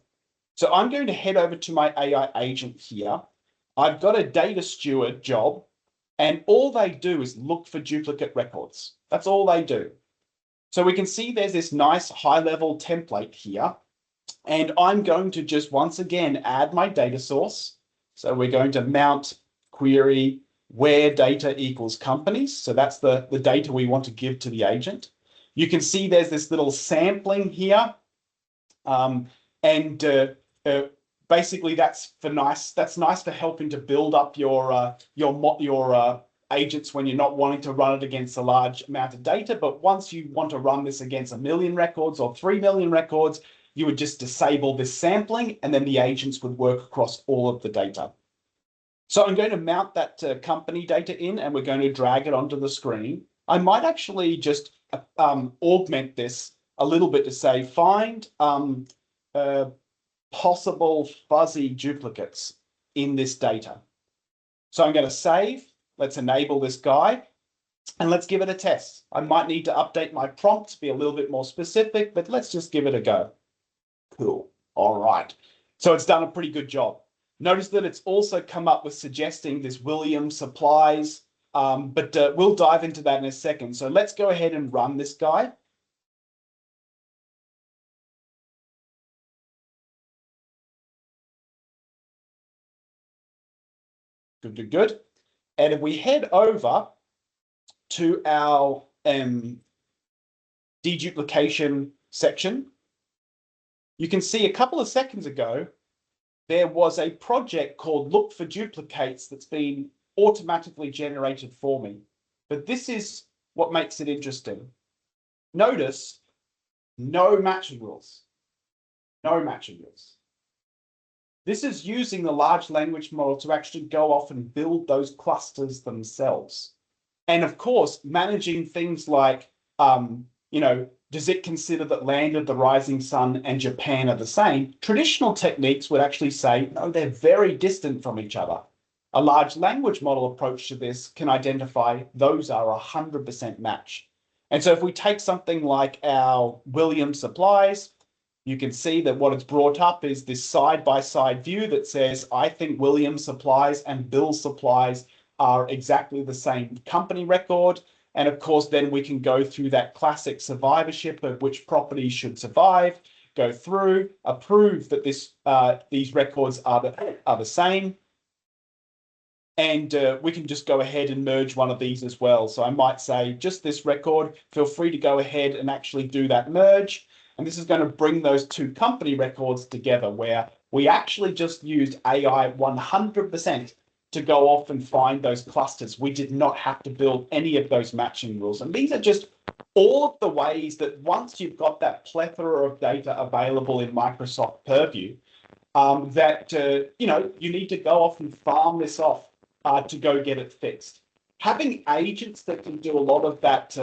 So I'm going to head over to my AI agent here. I've got a data steward job, and all they do is look for duplicate records. That's all they do. So we can see there's this nice high-level template here, and I'm going to just once again add my data source. So we're going to mount query where data equals companies. So that's the data we want to give to the agent. You can see there's this little sampling here. Basically that's nice for helping to build up your agents when you're not wanting to run it against a large amount of data. But once you want to run this against 1 million records or 3 million records, you would just disable this sampling, and then the agents would work across all of the data. So I'm going to mount that company data in, and we're going to drag it onto the screen. I might actually just augment this a little bit to say, find possible fuzzy duplicates in this data. So I'm going to save. Let's enable this guy, and let's give it a test. I might need to update my prompt to be a little bit more specific, but let's just give it a go. Cool. All right. So it's done a pretty good job. Notice that it's also come up with suggesting this Williams supplies, but we'll dive into that in a second. So let's go ahead and run this guy. Good. And if we head over to our deduplication section, you can see a couple of seconds ago, there was a project called Look for Duplicates that's been automatically generated for me. But this is what makes it interesting. Notice no matching rules. No matching rules. This is using the large language model to actually go off and build those clusters themselves. And of course, managing things like, does it consider that land of the rising sun and Japan are the same? Traditional techniques would actually say, no, they're very distant from each other. A large language model approach to this can identify those are 100% match. And so if we take something like our Williams supplies, you can see that what it's brought up is this side-by-side view that says, I think Williams supplies and Bill supplies are exactly the same company record. And of course, then we can go through that classic survivorship of which properties should survive, go through, approve that these records are the same. And we can just go ahead and merge one of these as well. So I might say just this record, feel free to go ahead and actually do that merge. And this is going to bring those two company records together where we actually just used AI 100% to go off and find those clusters. We did not have to build any of those matching rules. And these are just all of the ways that once you've got that plethora of data available in Microsoft Purview, you need to go off and farm this off to go get it fixed. Having agents that can do a lot of that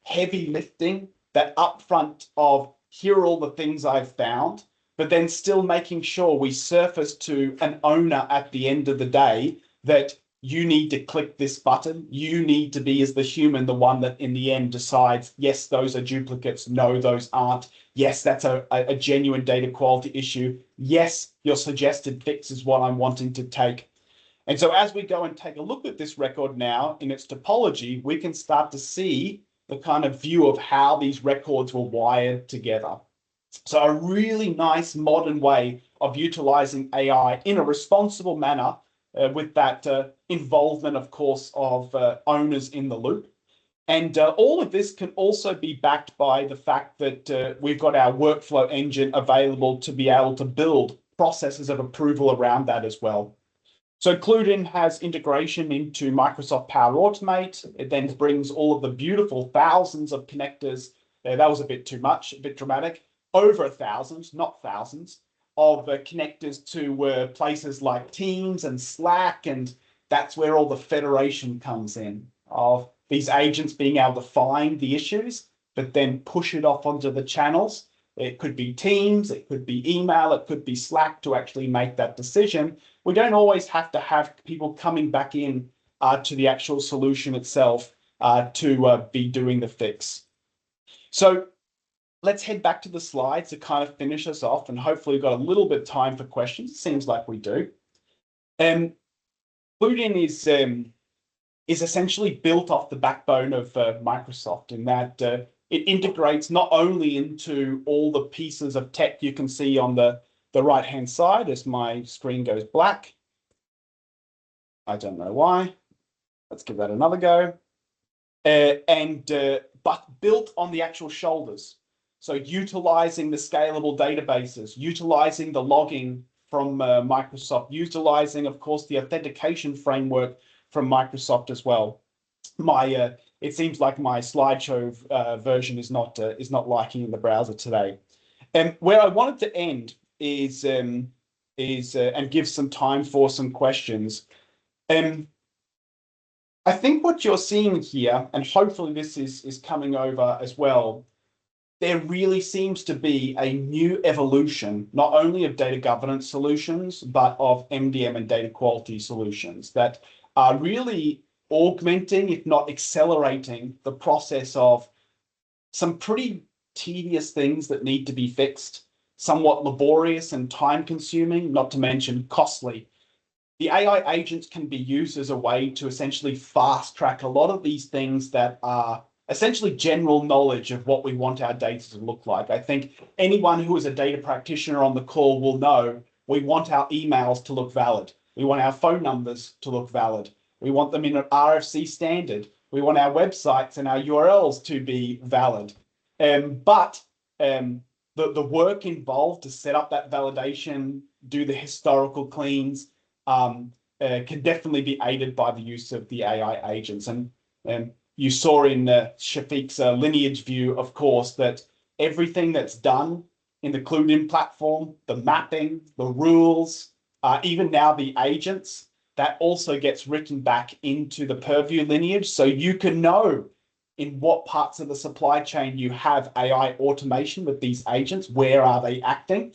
heavy lifting, that upfront of here are all the things I've found, but then still making sure we surface to an owner at the end of the day that you need to click this button. You need to be, as the human, the one that in the end decides, yes, those are duplicates. No, those aren't. Yes, that's a genuine data quality issue. Yes, your suggested fix is what I'm wanting to take. And so as we go and take a look at this record now in its topology, we can start to see the kind of view of how these records were wired together. So a really nice modern way of utilizing AI in a responsible manner with that involvement, of course, of owners in the loop. And all of this can also be backed by the fact that we've got our workflow engine available to be able to build processes of approval around that as well. So CluedIn has integration into Microsoft Power Automate. It then brings all of the beautiful thousands of connectors. That was a bit too much, a bit dramatic. Over 1,000, not thousands, of connectors to places like Teams and Slack. And that's where all the federation comes in, of these agents being able to find the issues, but then push it off onto the channels. It could be Teams, it could be email, it could be Slack to actually make that decision. We don't always have to have people coming back in to the actual solution itself to be doing the fix. So let's head back to the slides to kind of finish us off, and hopefully we've got a little bit of time for questions. It seems like we do. CluedIn is essentially built off the backbone of Microsoft in that it integrates not only into all the pieces of tech you can see on the right-hand side as my screen goes black. I don't know why. Let's give that another go. But built on the actual shoulders. So utilizing the scalable databases, utilizing the logging from Microsoft, utilizing, of course, the authentication framework from Microsoft as well. It seems like my slideshow version is not liking in the browser today. And where I wanted to end is and give some time for some questions. I think what you're seeing here, and hopefully this is coming over as well, there really seems to be a new evolution, not only of data governance solutions, but of MDM and data quality solutions that are really augmenting, if not accelerating, the process of some pretty tedious things that need to be fixed, somewhat laborious and time consuming, not to mention costly. The AI agents can be used as a way to essentially fast track a lot of these things that are essentially general knowledge of what we want our data to look like. I think anyone who is a data practitioner on the call will know we want our emails to look valid. We want our phone numbers to look valid. We want them in an RFC standard. We want our websites and our URLs to be valid. But the work involved to set up that validation, do the historical cleans, can definitely be aided by the use of the AI agents. And you saw in Shafiq's lineage view, of course, that everything that's done in the CluedIn platform, the mapping, the rules, even now the agents, that also gets written back into the Purview lineage. So you can know in what parts of the supply chain you have AI automation with these agents, where are they acting,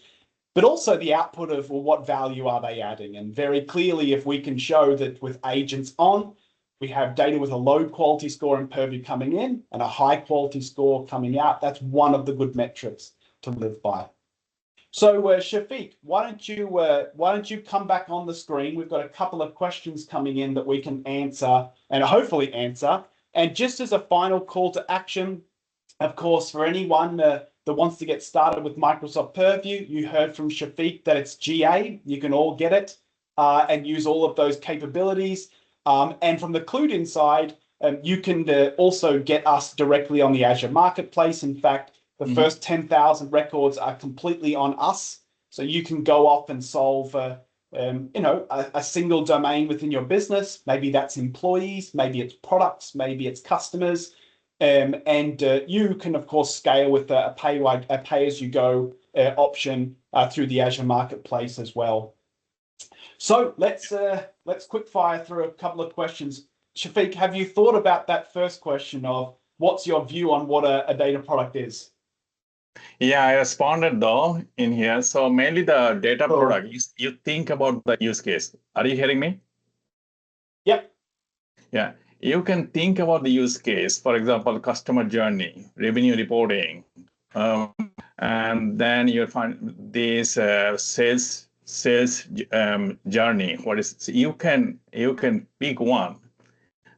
but also the output of, well, what value are they adding? And very clearly, if we can show that with agents on, we have data with a low quality score in Purview coming in and a high quality score coming out, that's one of the good metrics to live by. So Shafiq, why don't you come back on the screen? We've got a couple of questions coming in that we can answer and hopefully answer And just as a final call to action, of course, for anyone that wants to get started with Microsoft Purview, you heard from Shafiq that it's GA. You can all get it and use all of those capabilities. And from the CluedIn side, you can also get us directly on the Azure Marketplace. In fact, the first 10,000 records are completely on us. So you can go off and solve a single domain within your business. Maybe that's employees, maybe it's products, maybe it's customers. And you can, of course, scale with a pay-as-you-go option through the Azure Marketplace as well. So let's quick fire through a couple of questions. Shafiq, have you thought about that first question of what's your view on what a data product is? Yeah, I responded though in here. So mainly the data product, you think about the use case. Are you hearing me? Yep. Yeah, you can think about the use case, for example, customer journey, revenue reporting, and then you'll find this sales journey. You can pick one.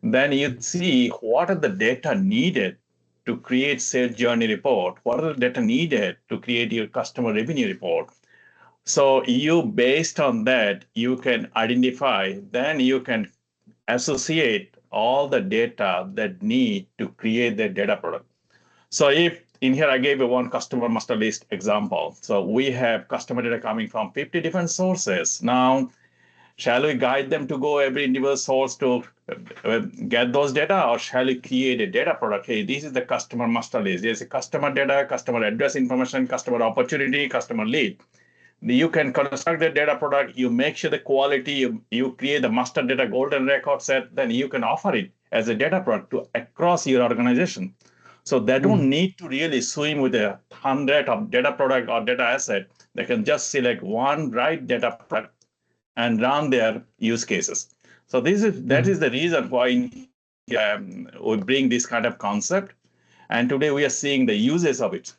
Then you see what are the data needed to create sales journey report. What are the data needed to create your customer revenue report? So you, based on that, you can identify, then you can associate all the data that need to create the data product. So if in here, I gave you one customer master list example. So we have customer data coming from 50 different sources. Now, shall we guide them to go every individual source to get those data, or shall we create a data product? Hey, this is the customer master list. There's a customer data, customer address information, customer opportunity, customer lead. You can construct the data product, you make sure the quality, you create the master data golden record set, then you can offer it as a data product to across your organization. So they don't need to really swim with 100 of data product or data asset. They can just select one right data product and run their use cases. So that is the reason why we bring this kind of concept. And today we are seeing the uses of it.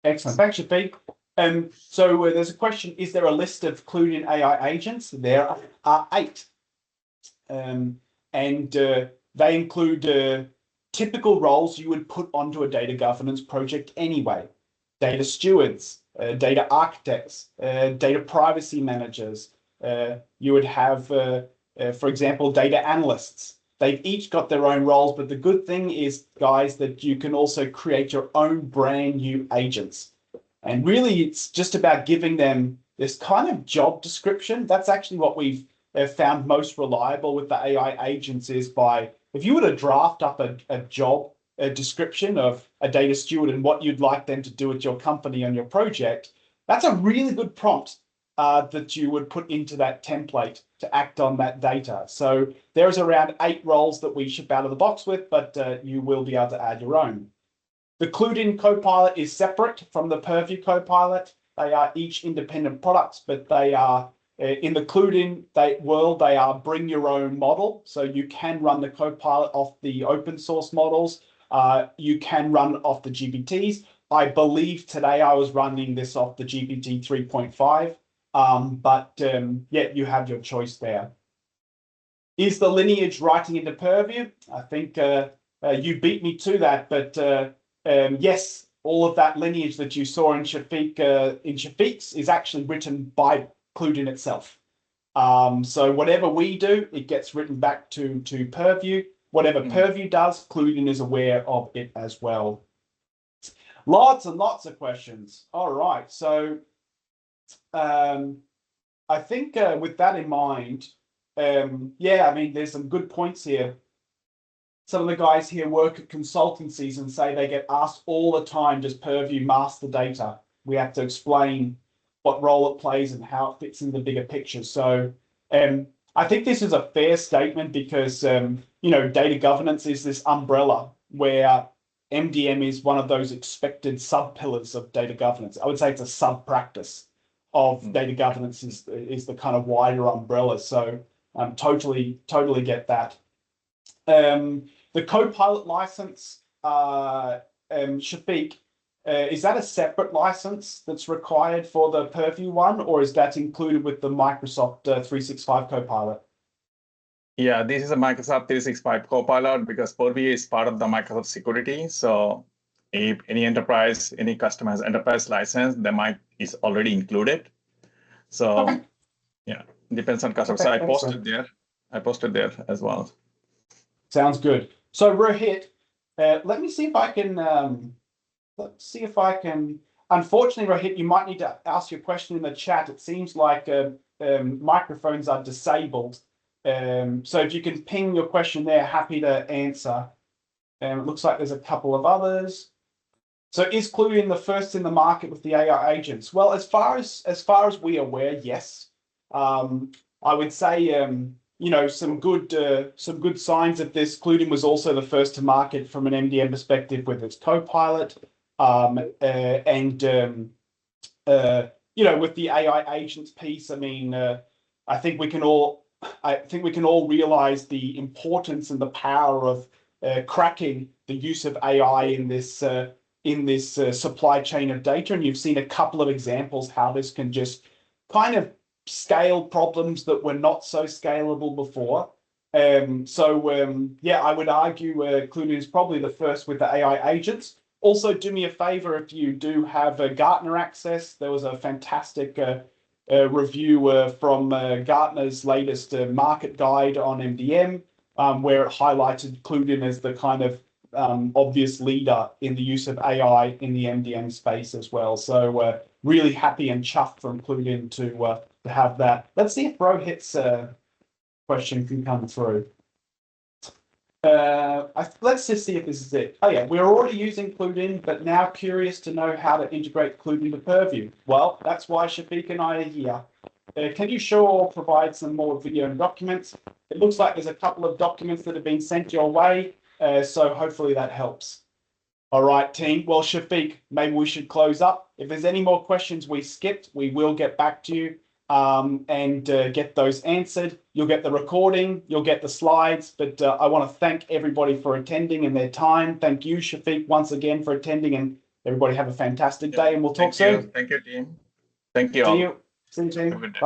Excellent. Thanks, Shafiq. So there's a question, is there a list of CluedIn AI agents? There are 8. And they include typical roles you would put onto a data governance project anyway. Data stewards, data architects, data privacy managers. You would have, for example, data analysts. They've each got their own roles, but the good thing is, guys, that you can also create your own brand new agents. And really, it's just about giving them this kind of job description. That's actually what we've found most reliable with the AI agents is by, if you were to draft up a job description of a data steward and what you'd like them to do at your company on your project, that's a really good prompt that you would put into that template to act on that data. So there's around 8 roles that we ship out of the box with, but you will be able to add your own. The CluedIn Copilot is separate from the Purview Copilot. They are each independent products, but they are in the CluedIn world, they are bring your own model. So you can run the Copilot off the open source models. You can run off the GPTs. I believe today I was running this off the GPT 3.5, but yeah, you have your choice there. Is the lineage writing into Purview? I think you beat me to that, but yes, all of that lineage that you saw in Shafiq's is actually written by CluedIn itself. So whatever we do, it gets written back to Purview. Whatever Purview does, CluedIn is aware of it as well. Lots and lots of questions. All right, so I think with that in mind, yeah, I mean, there's some good points here. Some of the guys here work at consultancies and say they get asked all the time, does Purview master data? We have to explain what role it plays and how it fits in the bigger picture. So I think this is a fair statement because, you know, data governance is this umbrella where MDM is one of those expected sub-pillars of data governance. I would say it's a sub-practice of data governance is the kind of wider umbrella. So totally get that. The Copilot license, Shafiq, is that a separate license that's required for the Purview one, or is that included with the Microsoft 365 Copilot? Yeah, this is a Microsoft 365 Copilot because Purview is part of the Microsoft security. So if any enterprise, any customer has enterprise license, is already included. So Okay. yeah, depends on customer. Okay, So I excellent. posted there as well. Sounds good. So Rohit, let me see if I can. Let's see if I can. Unfortunately, Rohit, you might need to ask your question in the chat. It seems like microphones are disabled. So if you can ping your question there, happy to answer. It looks like there's a couple of others. So is CluedIn the first in the market with the AI agents? Well, as far as we are aware, yes. I would say you know, some good signs of this. CluedIn was also the first to market from an MDM perspective with its Copilot, and you know, with the AI agents piece. I mean, I think we can all realize the importance and the power of cracking the use of AI in this supply chain of data. And you've seen a couple of examples how this can just kind of scale problems that were not so scalable before. Yeah, I would argue CluedIn is probably the first with the AI agents. Also, do me a favor if you do have Gartner access. There was a fantastic review from Gartner's latest market guide on MDM, where it highlighted CluedIn as the kind of obvious leader in the use of AI in the MDM space as well. So really happy and chuffed from CluedIn to have that. Let's see if Rohit's question can come through. Let's just see if this is it. Oh yeah, we're already using CluedIn, but now curious to know how to integrate CluedIn to Purview. Well, that's why Shafiq and I are here. Can you show or provide some more video and documents? It looks like there's a couple of documents that have been sent your way, so hopefully that helps. All right, team. Well, Shafiq, maybe we should close up. If there's any more questions we skipped, we will get back to you and get those answered. You'll get the recording, you'll get the slides, but I want to thank everybody for attending and their time. Thank you, Shafiq, once again for attending, and everybody have a fantastic day, and we'll talk soon. Thank you, team. Thank you See all. you. See you, team. Have a good day.